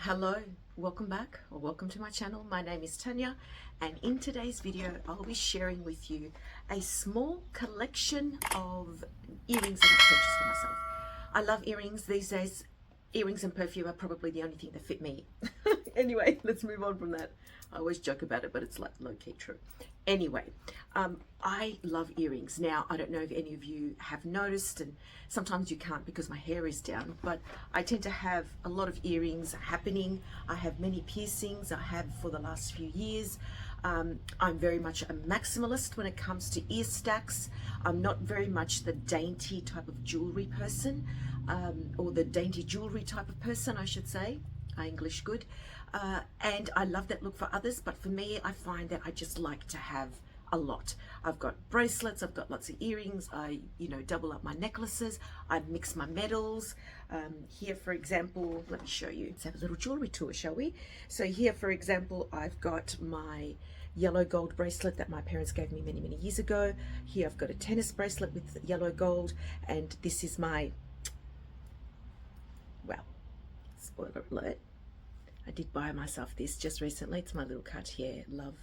Hello, welcome back or welcome to my channel. My name is Tanya, and in today's video I'll be sharing with you a small collection of earrings that I've purchased for myself. I love earrings these days. Earrings and perfume are probably the only thing that fit me. Anyway, let's move on from that. I always joke about it, but it's like low-key true. Anyway, I love earrings. Now, I don't know if any of you have noticed, and sometimes you can't because my hair is down, but I tend to have a lot of earrings happening. I have many piercings. I have for the last few years. I'm very much a maximalist when it comes to ear stacks. I'm not very much the dainty type of jewelry person, or the dainty jewelry type of person, I should say. English good. And I love that look for others, but for me, I find that I just like to have a lot. I've got bracelets, I've got lots of earrings, I double up my necklaces, I mix my metals. Here, for example, let me show you. Let's have a little jewelry tour, shall we? So here, for example, I've got my yellow gold bracelet that my parents gave me many years ago. Here I've got a tennis bracelet with yellow gold, and this is my, well, spoiler alert, I did buy myself this just recently. It's my little Cartier Love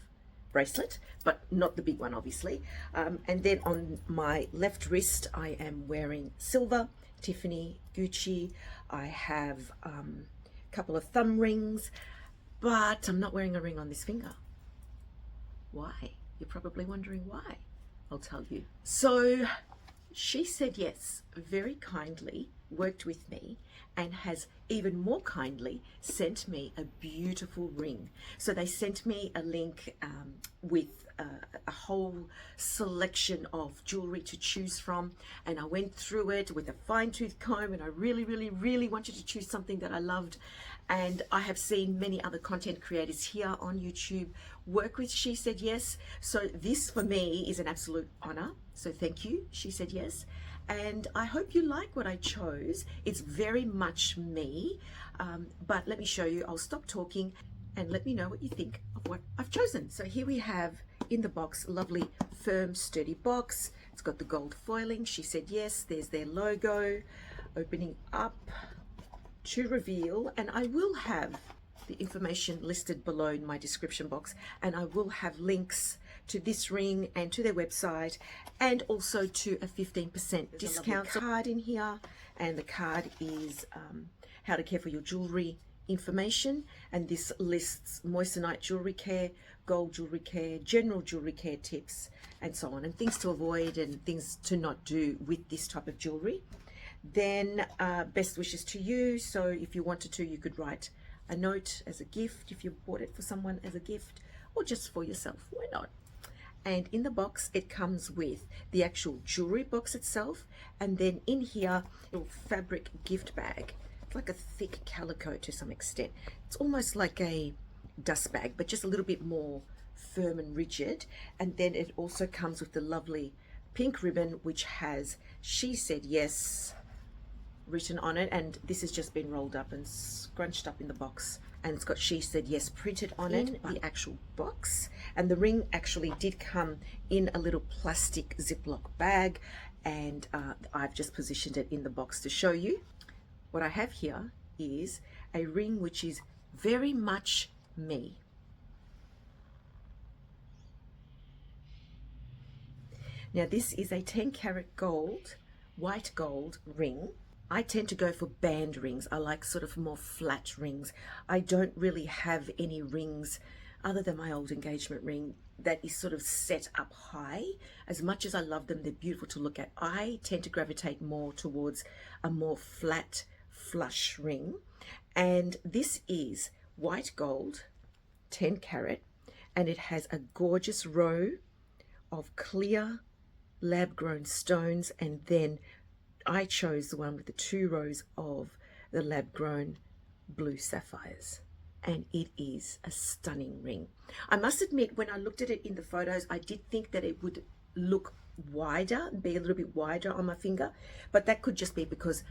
bracelet, but not the big one, obviously. And then on my left wrist, I am wearing silver, Tiffany, Gucci. I have a couple of thumb rings, but I'm not wearing a ring on this finger. Why? You're probably wondering why. I'll tell you. So she said yes, very kindly worked with me, and has even more kindly sent me a beautiful ring. So they sent me a link with a whole selection of jewelry to choose from, and I went through it with a fine-tooth comb, and I really wanted to choose something that I loved. And I have seen many other content creators here on YouTube work with She Said Yes. So this for me is an absolute honor. So thank you, She Said Yes. And I hope you like what I chose. It's very much me, but let me show you. I'll stop talking and let me know what you think of what I've chosen. So here we have in the box, a lovely firm sturdy box. It's got the gold foiling, She Said Yes. There's their logo. Opening up to reveal, and I will have the information listed below in my description box, and I will have links to this ring and to their website, and also to a 15% discount card in here. And the card is how to care for your jewelry information, and this lists moissanite jewelry care, gold jewelry care, general jewelry care tips, and so on, and things to avoid and things to not do with this type of jewelry. Then best wishes to you. So if you wanted to, you could write a note as a gift if you bought it for someone as a gift, or just for yourself, why not? And in the box it comes with the actual jewelry box itself, and then in here a little fabric gift bag. It's like a thick calico to some extent. It's almost like a dust bag, but just a little bit more firm and rigid. And then it also comes with the lovely pink ribbon, which has She Said Yes written on it, and this has just been rolled up and scrunched up in the box, and it's got She Said Yes printed on it, the actual box. And the ring actually did come in a little plastic Ziploc bag, and I've just positioned it in the box to show you. What I have here is a ring which is very much me. Now this is a 10 karat gold, white gold ring. I tend to go for band rings. I like sort of more flat rings. I don't really have any rings other than my old engagement ring that is sort of set up high. As much as I love them, they're beautiful to look at, I tend to gravitate more towards a more flat, flush ring. And this is white gold, 10 karat, and it has a gorgeous row of clear lab-grown stones, and then I chose the one with the 2 rows of the lab-grown blue sapphires, and it is a stunning ring. I must admit, when I looked at it in the photos, I did think that it would look wider, be a little bit wider on my finger, but that could just be because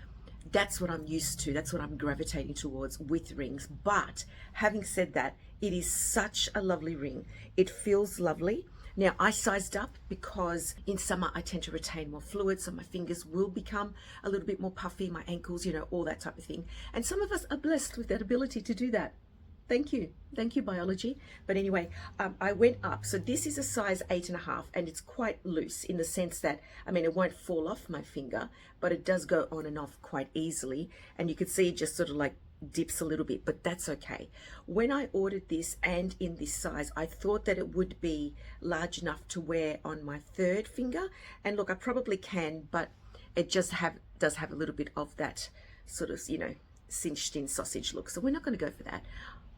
that's what I'm used to, that's what I'm gravitating towards with rings. But having said that, it is such a lovely ring. It feels lovely. Now, I sized up because in summer I tend to retain more fluid, so my fingers will become a little bit more puffy, my ankles, you know, all that type of thing. And some of us are blessed with that ability to do that. Thank you. Thank you, biology. But anyway, I went up. So this is a size 8.5, and it's quite loose in the sense that, I mean, it won't fall off my finger, but it does go on and off quite easily. And you can see it just sort of like dips a little bit, but that's okay. When I ordered this and in this size, I thought that it would be large enough to wear on my third finger. And look, I probably can, but it just does have a little bit of that sort of, you know, cinched in sausage look. So we're not going to go for that.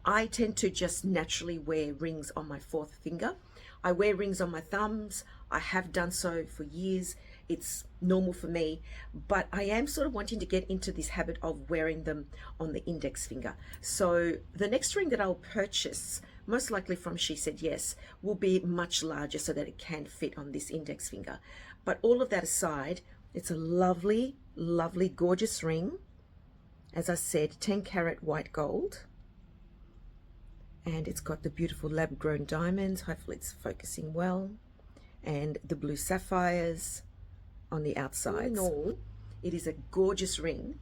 I tend to just naturally wear rings on my fourth finger. I wear rings on my thumbs. I have done so for years. It's normal for me, but I am sort of wanting to get into this habit of wearing them on the index finger. So the next ring that I'll purchase, most likely from She Said Yes, will be much larger so that it can fit on this index finger. But all of that aside, it's a lovely, lovely, gorgeous ring. As I said, 10 karat white gold. And it's got the beautiful lab-grown diamonds. Hopefully it's focusing well. And the blue sapphires on the outside. In all, it is a gorgeous ring,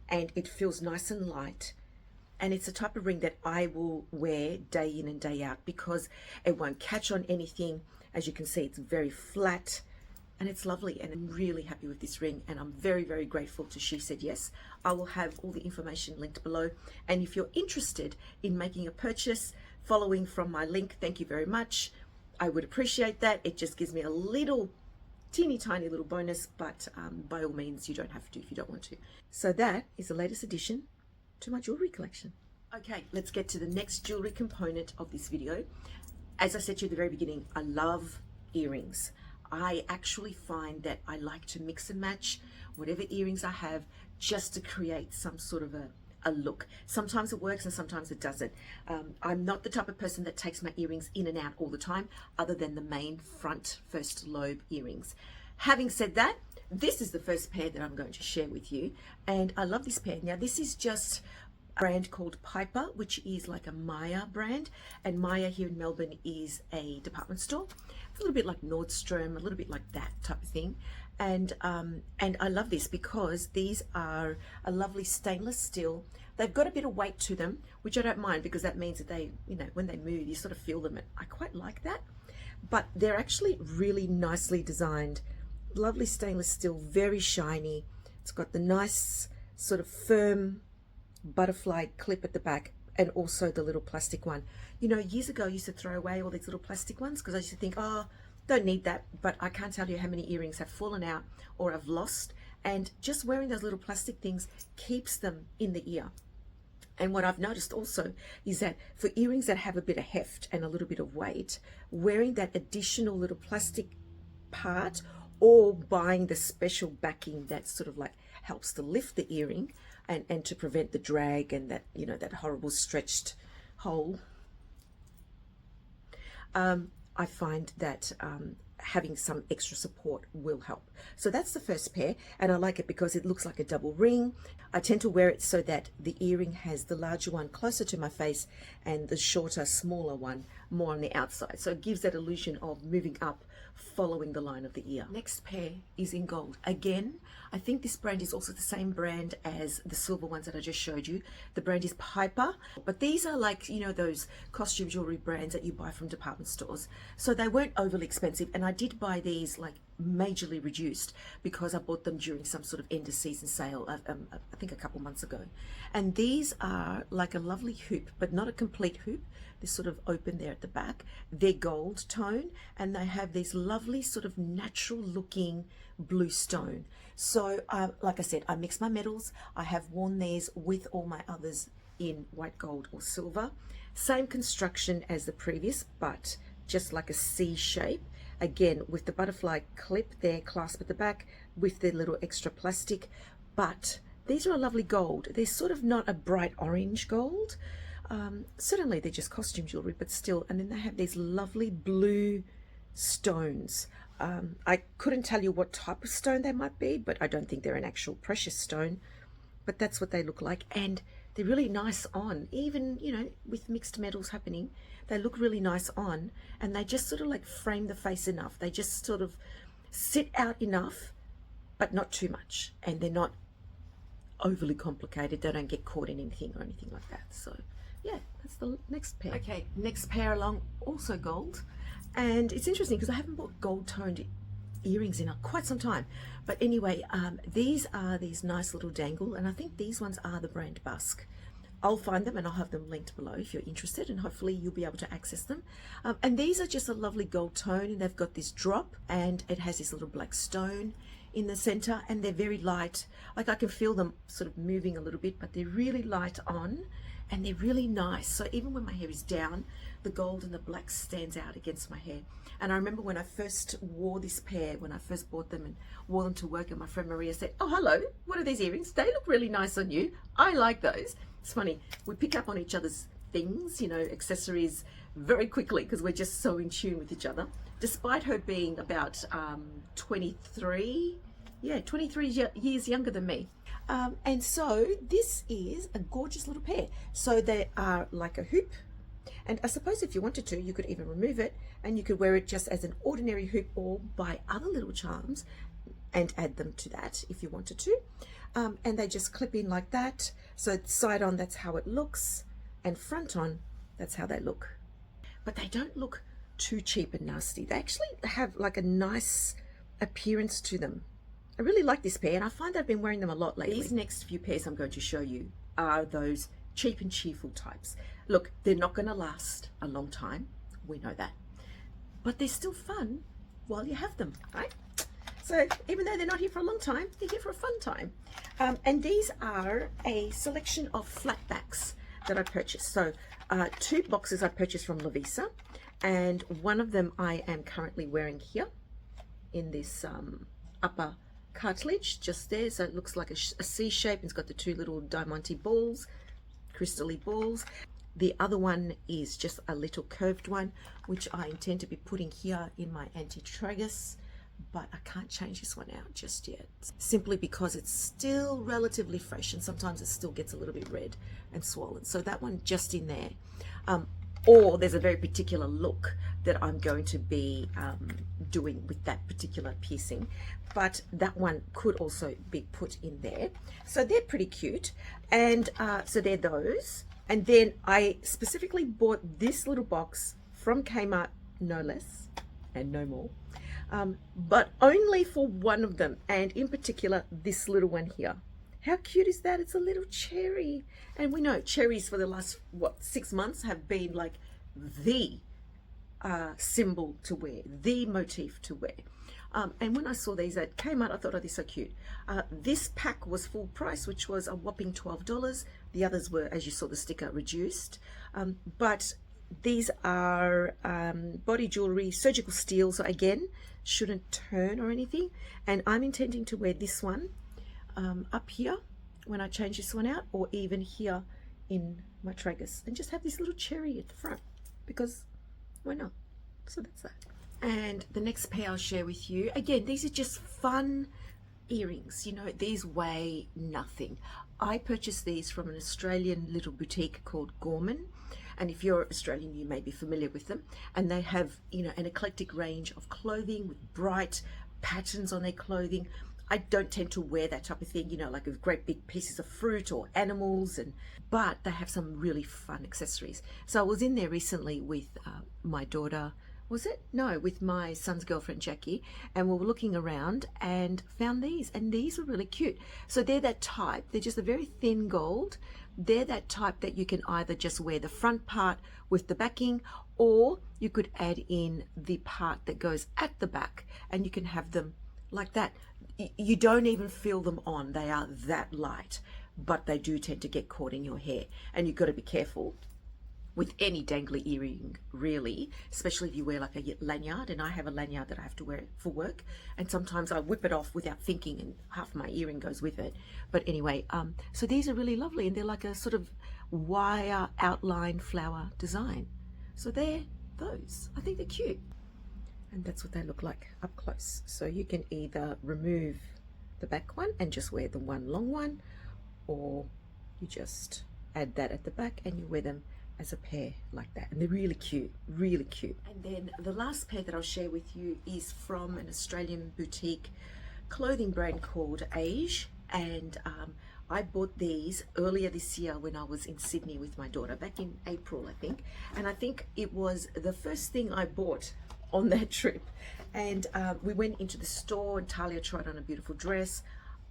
and it feels nice and light. And it's the type of ring that I will wear day in and day out because it won't catch on anything. As you can see, it's very flat. And it's lovely, and I'm really happy with this ring, and I'm very, very grateful to She Said Yes. I will have all the information linked below, and if you're interested in making a purchase following from my link, thank you very much. I would appreciate that. It just gives me a little teeny tiny little bonus, but by all means, you don't have to if you don't want to. So that is the latest addition to my jewelry collection. Okay, let's get to the next jewelry component of this video. As I said to you at the very beginning, I love earrings. I actually find that I like to mix and match whatever earrings I have just to create some sort of a look. Sometimes it works and sometimes it doesn't. I'm not the type of person that takes my earrings in and out all the time, other than the main front first lobe earrings. Having said that, this is the first pair that I'm going to share with you, and I love this pair. Now, this is just a brand called Piper, which is like a Myer brand, and Myer here in Melbourne is a department store. It's a little bit like Nordstrom, a little bit like that type of thing. And I love this because these are a lovely stainless steel. They've got a bit of weight to them, which I don't mind because that means that they, you know, when they move, you sort of feel them. I quite like that. But they're actually really nicely designed. Lovely stainless steel, very shiny. It's got the nice sort of firm butterfly clip at the back, and also the little plastic one. You know, years ago I used to throw away all these little plastic ones because I used to think, oh, don't need that. But I can't tell you how many earrings have fallen out or I've lost, and just wearing those little plastic things keeps them in the ear. And what I've noticed also is that for earrings that have a bit of heft and a little bit of weight, wearing that additional little plastic part or buying the special backing that sort of like helps to lift the earring and to prevent the drag and that, you know, that horrible stretched hole, I find that having some extra support will help. So that's the first pair, and I like it because it looks like a double ring. I tend to wear it so that the earring has the larger one closer to my face and the shorter, smaller one more on the outside. So it gives that illusion of moving up following the line of the ear. Next pair is in gold. Again, I think this brand is also the same brand as the silver ones that I just showed you. The brand is Piper, but these are like, you know, those costume jewelry brands that you buy from department stores. So they weren't overly expensive, and I did buy these like majorly reduced because I bought them during some sort of end of season sale, I think a couple months ago. And these are like a lovely hoop, but not a complete hoop. They're sort of open there at the back. They're gold tone, and they have these lovely sort of natural looking blue stone. So like I said, I mix my metals. I have worn these with all my others in white gold or silver. Same construction as the previous, but just like a C shape. Again, with the butterfly clip there, clasp at the back, with the little extra plastic. But these are a lovely gold. They're sort of not a bright orange gold. Certainly they're just costume jewelry, but still. And then they have these lovely blue stones. I couldn't tell you what type of stone they might be, but I don't think they're an actual precious stone. But that's what they look like, and they're really nice on, even, you know, with mixed metals happening. they look really nice on, and they just sort of like frame the face enough. They just sort of sit out enough, but not too much, and they're not overly complicated. They don't get caught in anything or anything like that. So yeah, that's the next pair. Okay, next pair along, also gold. And it's interesting because I haven't bought gold toned earrings in quite some time. But anyway, these are these nice little dangle, and I think these ones are the brand Basque. I'll find them and I'll have them linked below if you're interested, and hopefully you'll be able to access them. And these are just a lovely gold tone, and they've got this drop, and it has this little black stone in the center, and they're very light. Like I can feel them sort of moving a little bit, but they're really light on, and they're really nice. So even when my hair is down, the gold and the black stands out against my hair. And I remember when I first wore this pair, when I first bought them and wore them to work, and my friend Maria said, "Oh, hello, what are these earrings? They look really nice on you. I like those." It's funny, we pick up on each other's things, you know, accessories very quickly because we're just so in tune with each other. Despite her being about 23 years younger than me. And so this is a gorgeous little pair. So they are like a hoop. And I suppose if you wanted to, you could even remove it and you could wear it just as an ordinary hoop, or buy other little charms and add them to that if you wanted to. And they just clip in like that. So side on, that's how it looks. And front on, that's how they look. But they don't look too cheap and nasty. They actually have like a nice appearance to them. I really like this pair, and I find I've been wearing them a lot lately. These next few pairs I'm going to show you are those cheap and cheerful types. Look, they're not going to last a long time. We know that. But they're still fun while you have them, right? So even though they're not here for a long time, they're here for a fun time. And these are a selection of flatbacks that I purchased. So 2 boxes I purchased from Lovisa, and one of them I am currently wearing here in this upper cartilage just there. So it looks like a C shape, and it's got the 2 little diamante balls, crystally balls. The other one is just a little curved one, which I intend to be putting here in my anti-tragus, but I can't change this one out just yet, simply because it's still relatively fresh, and sometimes it still gets a little bit red and swollen. So that one just in there. Or there's a very particular look that I'm going to be doing with that particular piercing, but that one could also be put in there. So they're pretty cute, and so they're those. And then I specifically bought this little box from Kmart, no less and no more, but only for one of them, and in particular this little one here. How cute is that? It's a little cherry, and we know cherries for the last 6 months have been like the symbol to wear, the motif to wear. And when I saw these at Kmart, I thought, oh, they're so cute. This pack was full price, which was a whopping $12. The others were, as you saw the sticker, reduced. But these are body jewelry, surgical steel, so again, shouldn't turn or anything. And I'm intending to wear this one up here when I change this one out, or even here in my tragus, and just have this little cherry at the front, because why not? So that's that. And the next pair I'll share with you, again, these are just fun earrings. You know, these weigh nothing. I purchased these from an Australian little boutique called Gorman, and if you're Australian, you may be familiar with them. And they have, you know, an eclectic range of clothing with bright patterns on their clothing. I don't tend to wear that type of thing, you know, like with great big pieces of fruit or animals, but they have some really fun accessories. So I was in there recently with my daughter, with my son's girlfriend Jackie, and we were looking around and found these, and these were really cute. So they're that type, they're just a very thin gold. They're that type that you can either just wear the front part with the backing, or you could add in the part that goes at the back, and you can have them like that. You don't even feel them on, they are that light, but they do tend to get caught in your hair, and you've got to be careful with any dangly earring, really, especially if you wear like a lanyard. And I have a lanyard that I have to wear for work, and sometimes I whip it off without thinking and half my earring goes with it. But anyway, so these are really lovely, and they're like a sort of wire outline flower design. So they're those. I think they're cute. And that's what they look like up close. So you can either remove the back one and just wear the one long one, or you just add that at the back and you wear them as a pair like that, and they're really cute, really cute. And then the last pair that I'll share with you is from an Australian boutique clothing brand called Aje, and I bought these earlier this year when I was in Sydney with my daughter, back in April I think, and I think it was the first thing I bought on that trip. And we went into the store and Talia tried on a beautiful dress.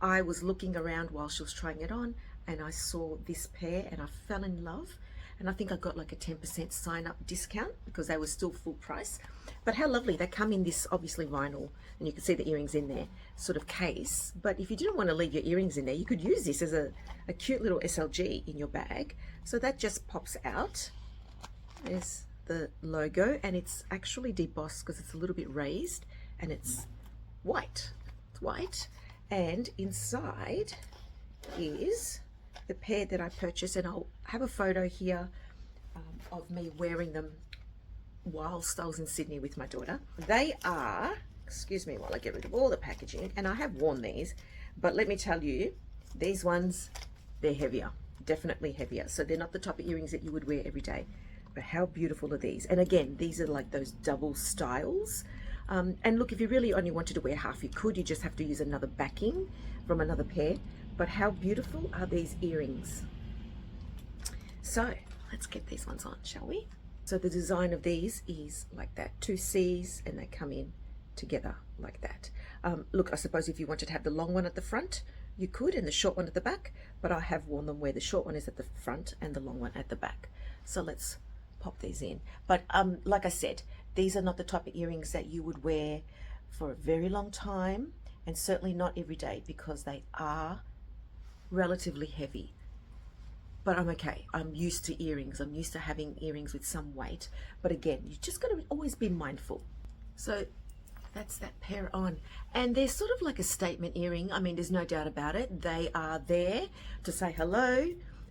I was looking around while she was trying it on, and I saw this pair and I fell in love, and I think I got like a 10% sign up discount because they were still full price. But how lovely, they come in this obviously vinyl, and you can see the earrings in there, sort of case. But if you didn't want to leave your earrings in there, you could use this as a cute little SLG in your bag. So that just pops out. There's the logo, and it's actually debossed because it's a little bit raised, and it's white. It's white, and inside is the pair that I purchased, and I'll have a photo here of me wearing them whilst I was in Sydney with my daughter. They are, excuse me while I get rid of all the packaging, and I have worn these, but let me tell you, these ones, they're heavier, definitely heavier. So they're not the type of earrings that you would wear every day. But how beautiful are these? And again, these are like those double styles. And look, if you really only wanted to wear half, you could. You just have to use another backing from another pair. But how beautiful are these earrings? So let's get these ones on, shall we? So the design of these is like that, 2 C's, and they come in together like that. Look, I suppose if you wanted to have the long one at the front, you could, and the short one at the back, but I have worn them where the short one is at the front and the long one at the back. So let's pop these in. But like I said, these are not the type of earrings that you would wear for a very long time, and certainly not every day, because they are relatively heavy. But I'm okay. I'm used to earrings. I'm used to having earrings with some weight. But again, you just got to always be mindful. So that's that pair on. And they're sort of like a statement earring. I mean, there's no doubt about it. They are there to say hello.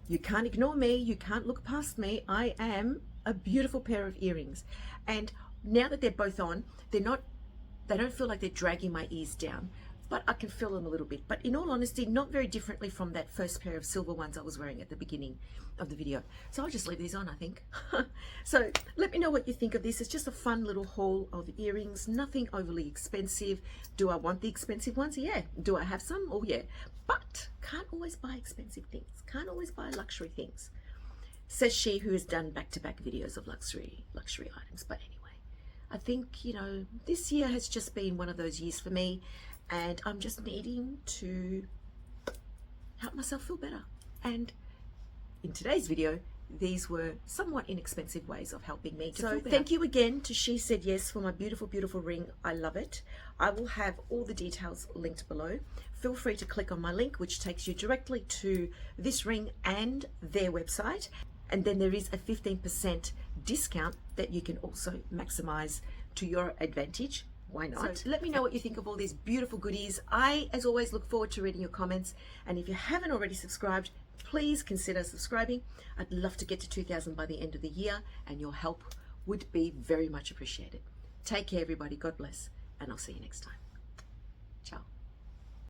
You can't ignore me. You can't look past me. I am a beautiful pair of earrings. And now that they're both on, they don't feel like they're dragging my ears down, but I can feel them a little bit. But in all honesty, not very differently from that first pair of silver ones I was wearing at the beginning of the video. So I'll just leave these on, I think. So let me know what you think of this. It's just a fun little haul of earrings, nothing overly expensive. Do I want the expensive ones? Yeah. Do I have some? Oh yeah. But can't always buy expensive things. Can't always buy luxury things. Says she who has done back-to-back videos of luxury items. But anyway, I think, you know, this year has just been one of those years for me, and I'm just needing to help myself feel better. And in today's video, these were somewhat inexpensive ways of helping me to feel better. Thank you again to She Said Yes for my beautiful, beautiful ring. I love it. I will have all the details linked below. Feel free to click on my link, which takes you directly to this ring and their website. And then there is a 15% discount that you can also maximize to your advantage. Why not? So let me know what you think of all these beautiful goodies. I, as always, look forward to reading your comments. And if you haven't already subscribed, please consider subscribing. I'd love to get to 2,000 by the end of the year, and your help would be very much appreciated. Take care, everybody. God bless, and I'll see you next time. Ciao.